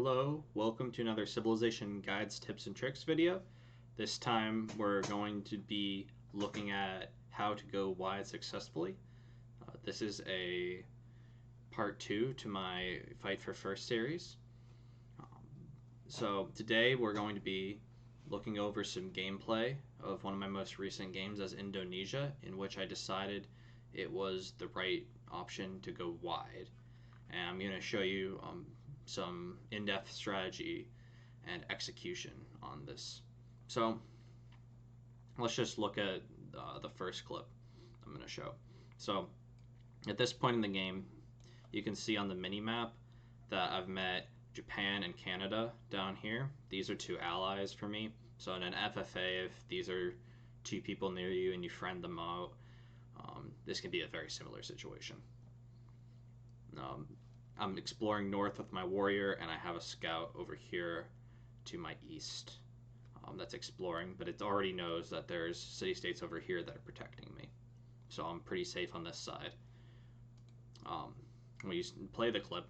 Hello, welcome to another Civilization Guides, Tips, and Tricks video. This time we're going to be looking at how to go wide successfully. This is a part 2 to my Fight for First series. So today we're going to be looking over some gameplay of one of my most recent games as Indonesia, in which I decided it was the right option to go wide. And I'm going to show you some in-depth strategy and execution on this. So let's just look at the first clip I'm going to show. So at this point in the game, you can see on the mini map that I've met Japan and Canada down here. These are two allies for me. So in an FFA, if these are two people near you and you friend them out, this can be a very similar situation. I'm exploring north with my warrior, and I have a scout over here to my east that's exploring, but it already knows that there's city-states over here that are protecting me. So I'm pretty safe on this side. When you play the clip,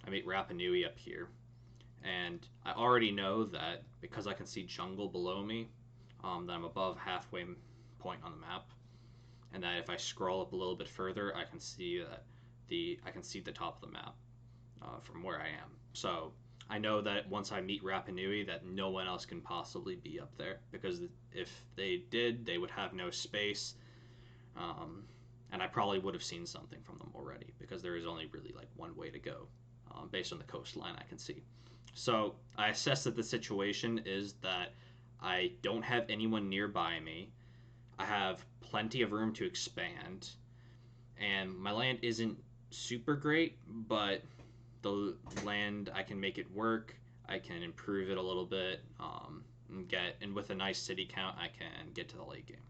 I meet Rapa Nui up here, and I already know that because I can see jungle below me, that I'm above halfway point on the map, and that if I scroll up a little bit further, I can see that I can see the top of the map from where I am. So I know that once I meet Rapa Nui, that no one else can possibly be up there, because if they did, they would have no space, and I probably would have seen something from them already, because there is only really like one way to go based on the coastline I can see. So I assess that the situation is that I don't have anyone nearby me. I have plenty of room to expand, and my land isn't super great, but the land, I can make it work. I can improve it a little bit, and with a nice city count, I can get to the late game.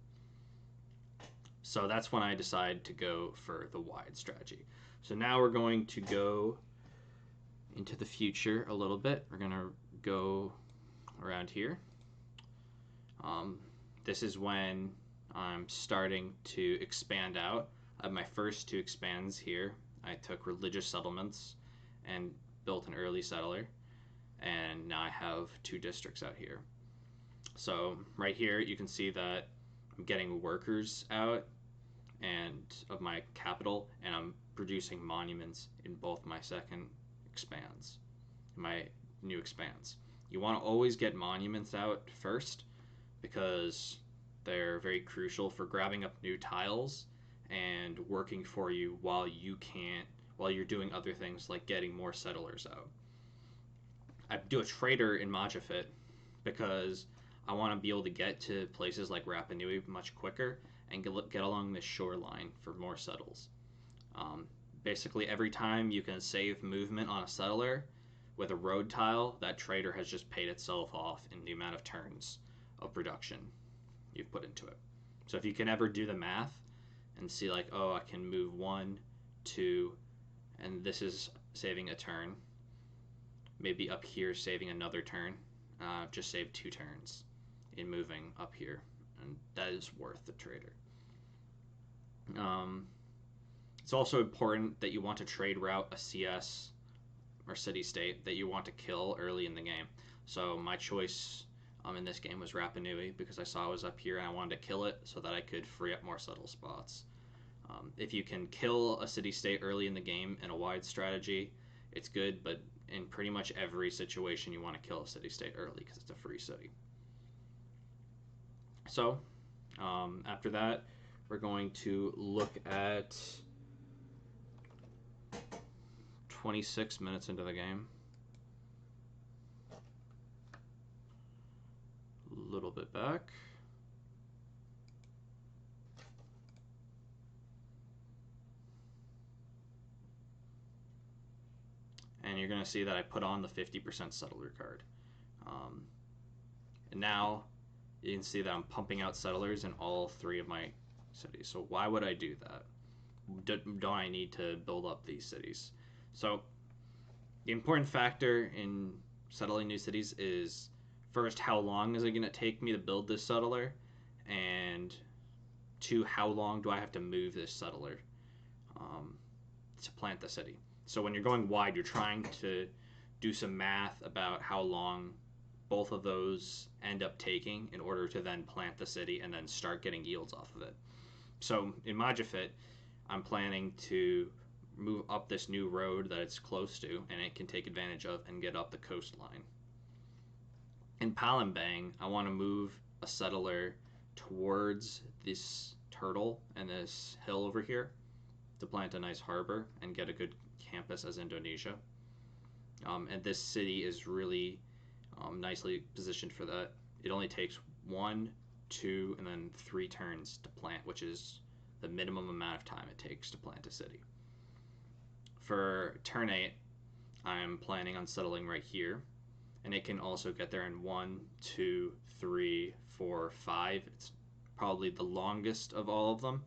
So that's when I decide to go for the wide strategy. So now we're going to go into the future a little bit. We're gonna go around here. This is when I'm starting to expand out. I have my first two expands here. I took religious settlements and built an early settler, and now I have two districts out here. So right here you can see that I'm getting workers out and of my capital, and I'm producing monuments in both my second expands, my new expands. You want to always get monuments out first, because they're very crucial for grabbing up new tiles and working for you while you're doing other things like getting more settlers out. I do a trader in Majapahit because I want to be able to get to places like Rapa Nui much quicker and get along this shoreline for more settles. Basically, every time you can save movement on a settler with a road tile, that trader has just paid itself off in the amount of turns of production you've put into it. So if you can ever do the math and see like, oh, I can move 1, 2, and this is saving a turn. Maybe up here saving another turn. Just save 2 turns in moving up here, and that is worth the trader. It's also important that you want to trade route a CS or city state that you want to kill early in the game. So my choice in this game was Rapa Nui, because I saw it was up here and I wanted to kill it so that I could free up more settle spots. If you can kill a city state early in the game in a wide strategy, it's good, but in pretty much every situation you want to kill a city state early because it's a free city. So after that, we're going to look at 26 minutes into the game. A little bit back. And you're going to see that I put on the 50% settler card. And now you can see that I'm pumping out settlers in all 3 of my cities. So why would I do that? Don't I need to build up these cities? So the important factor in settling new cities is, first, how long is it going to take me to build this settler? And 2, how long do I have to move this settler to plant the city? So when you're going wide, you're trying to do some math about how long both of those end up taking in order to then plant the city and then start getting yields off of it. So in Majafit, I'm planning to move up this new road that it's close to and it can take advantage of and get up the coastline. In Palembang, I want to move a settler towards this turtle and this hill over here to plant a nice harbor and get a good campus as Indonesia. And this city is really nicely positioned for that. It only takes 1, 2, and then 3 turns to plant, which is the minimum amount of time it takes to plant a city. For turn 8, I'm planning on settling right here, and it can also get there in 1, 2, 3, 4, 5. It's probably the longest of all of them,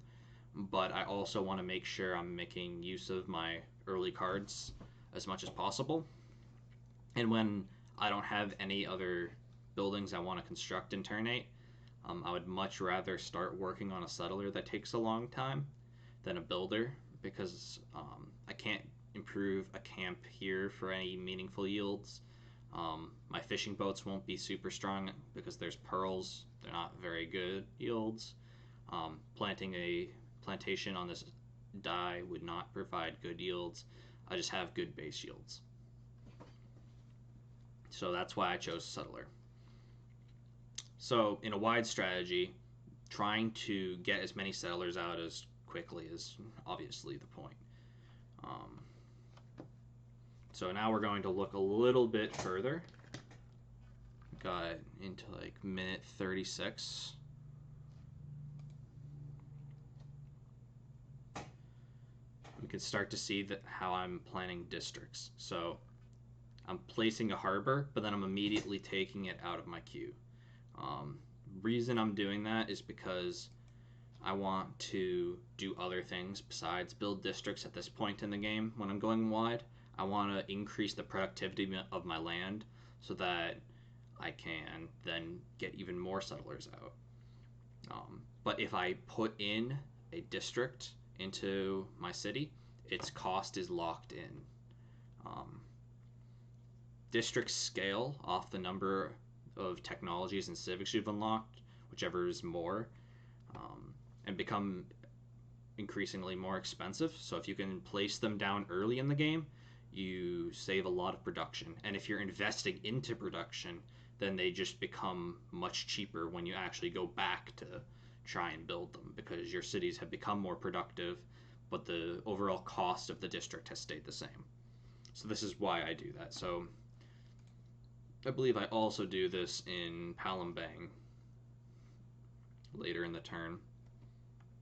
but I also want to make sure I'm making use of my early cards as much as possible. And when I don't have any other buildings I want to construct in turn 8, I would much rather start working on a settler that takes a long time than a builder, because I can't improve a camp here for any meaningful yields. My fishing boats won't be super strong because there's pearls. They're not very good yields. Planting a plantation on this die would not provide good yields. I just have good base yields. So that's why I chose settler. So in a wide strategy, trying to get as many settlers out as quickly is obviously the point. So now we're going to look a little bit further. Got into like minute 36. We can start to see that how I'm planning districts. So I'm placing a harbor, but then I'm immediately taking it out of my queue. Reason I'm doing that is because I want to do other things besides build districts at this point in the game when I'm going wide. I want to increase the productivity of my land so that I can then get even more settlers out. But if I put in a district into my city, its cost is locked in. Districts scale off the number of technologies and civics you've unlocked, whichever is more, and become increasingly more expensive. So if you can place them down early in the game, you save a lot of production. And if you're investing into production, then they just become much cheaper when you actually go back to try and build them, because your cities have become more productive, but the overall cost of the district has stayed the same. So this is why I do that. So I believe I also do this in Palembang later in the turn.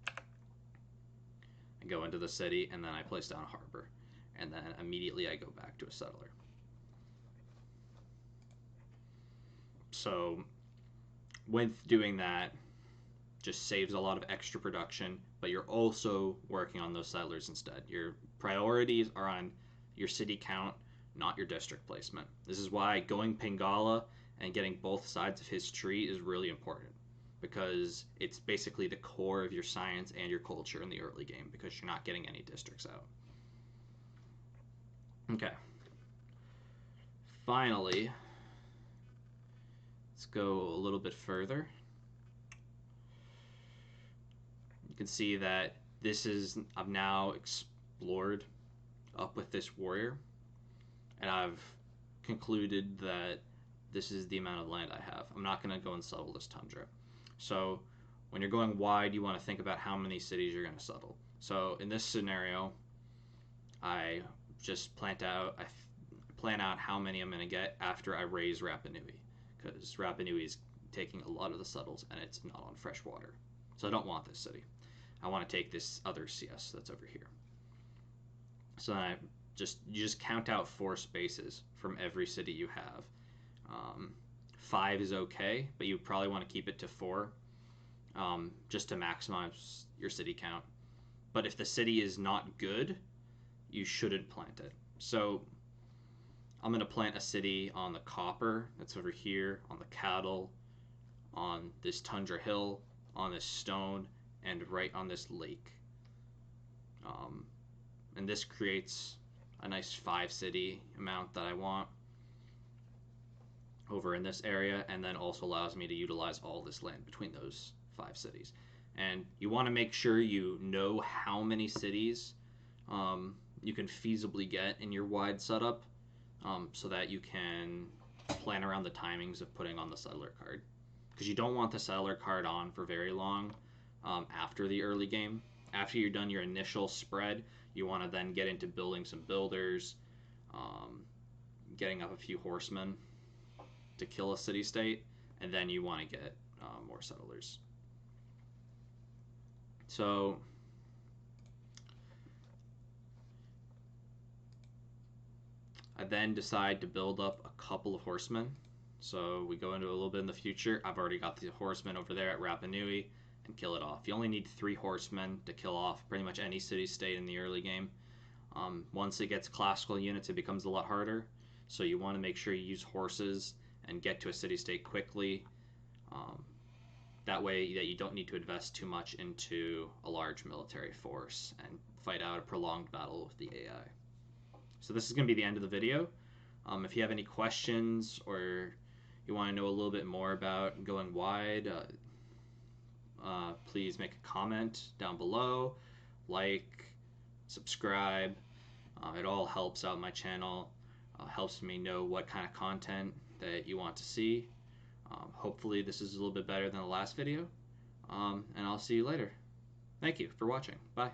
I go into the city and then I place down a harbor, and then immediately I go back to a settler. So with doing that, just saves a lot of extra production, but you're also working on those settlers instead. Your priorities are on your city count, not your district placement. This is why going Pingala and getting both sides of his tree is really important, because it's basically the core of your science and your culture in the early game, because you're not getting any districts out. Okay. Finally, let's go a little bit further. You can see that I've now explored up with this warrior, and I've concluded that this is the amount of land I have. I'm not going to go and settle this tundra. So when you're going wide, you want to think about how many cities you're going to settle. So in this scenario, I just plan out how many I'm going to get after I raise Rapa Nui, because Rapa Nui is taking a lot of the settles and it's not on fresh water. So I don't want this city. I want to take this other CS that's over here. So then you just count out 4 spaces from every city you have. 5 is okay, but you probably want to keep it to 4, just to maximize your city count. But if the city is not good, you shouldn't plant it. So I'm going to plant a city on the copper that's over here, on the cattle, on this tundra hill, on this stone, and right on this lake. And this creates a nice 5 city amount that I want. over in this area, and then also allows me to utilize all this land between those 5 cities. And you want to make sure you know how many cities you can feasibly get in your wide setup, so that you can plan around the timings of putting on the settler card. Because you don't want the settler card on for very long after the early game. After you're done your initial spread, you want to then get into building some builders, um, getting up a few horsemen to kill a city state, and then you want to get more settlers. So I then decide to build up a couple of horsemen. So we go into a little bit in the future. I've already got the horsemen over there at Rapa Nui and kill it off. You only need 3 horsemen to kill off pretty much any city state in the early game. Once it gets classical units, it becomes a lot harder. So you want to make sure you use horses and get to a city state quickly. That way that you don't need to invest too much into a large military force and fight out a prolonged battle with the AI. So this is going to be the end of the video. If you have any questions or you want to know a little bit more about going wide, please make a comment down below, like, subscribe. It all helps out my channel, helps me know what kind of content that you want to see. Hopefully this is a little bit better than the last video, and I'll see you later. Thank you for watching. Bye.